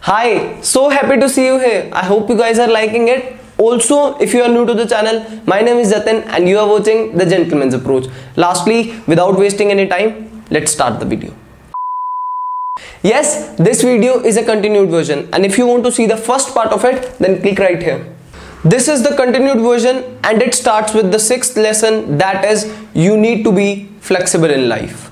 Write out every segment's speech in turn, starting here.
Hi, so happy to see you here. I hope you guys are liking it. Also, if you are new to the channel, my name is Jatin and you are watching The Gentleman's Approach. Lastly, without wasting any time, let's start the video. Yes, this video is a continued version, and if you want to see the first part of it, then click right here. This is the continued version and it starts with the 6th lesson, that is, you need to be flexible in life.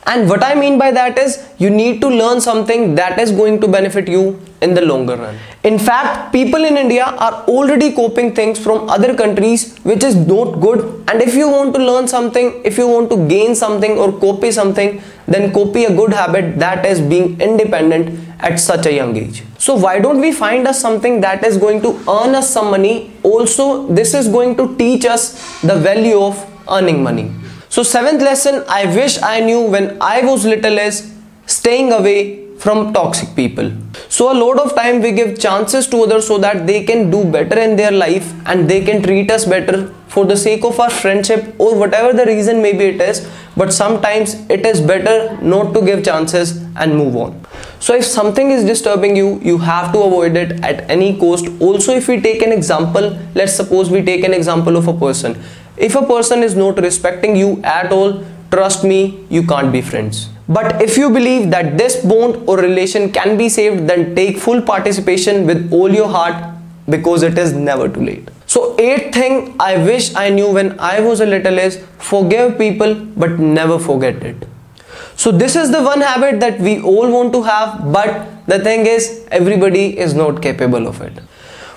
And what I mean by that is, you need to learn something that is going to benefit you in the longer run. In fact, people in India are already copying things from other countries, which is not good. And if you want to learn something, if you want to gain something or copy something, then copy a good habit, that is being independent at such a young age. So why don't we find us something that is going to earn us some money? Also, this is going to teach us the value of earning money. So 7th lesson I wish I knew when I was little is staying away from toxic people. So a lot of time we give chances to others so that they can do better in their life and they can treat us better for the sake of our friendship or whatever the reason maybe it is. But sometimes it is better not to give chances and move on. So if something is disturbing you, you have to avoid it at any cost. Also, if we take an example, let's suppose we take an example of a person. If a person is not respecting you at all, trust me, you can't be friends. But if you believe that this bond or relation can be saved, then take full participation with all your heart, because it is never too late. So 8th thing I wish I knew when I was a little is forgive people but never forget it. So this is the one habit that we all want to have, but the thing is everybody is not capable of it.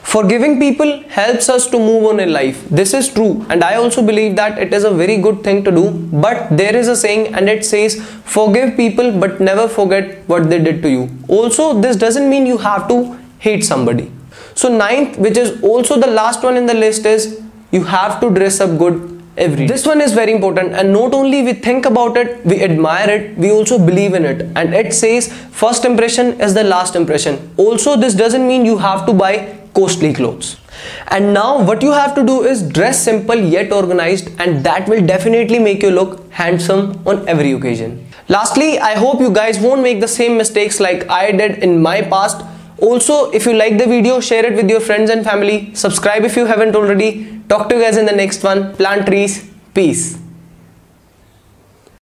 Forgiving people helps us to move on in life. This is true, and I also believe that it is a very good thing to do. But there is a saying and it says forgive people but never forget what they did to you. Also, this doesn't mean you have to hate somebody. So 9th, which is also the last one in the list, is you have to dress up good every day. This one is very important, and not only we think about it, we admire it, we also believe in it. And it says first impression is the last impression. Also, this doesn't mean you have to buy costly clothes. And now what you have to do is dress simple yet organized, and that will definitely make you look handsome on every occasion. Lastly, I hope you guys won't make the same mistakes like I did in my past. Also, if you like the video, share it with your friends and family. Subscribe if you haven't already. Talk to you guys in the next one. Plant trees. Peace.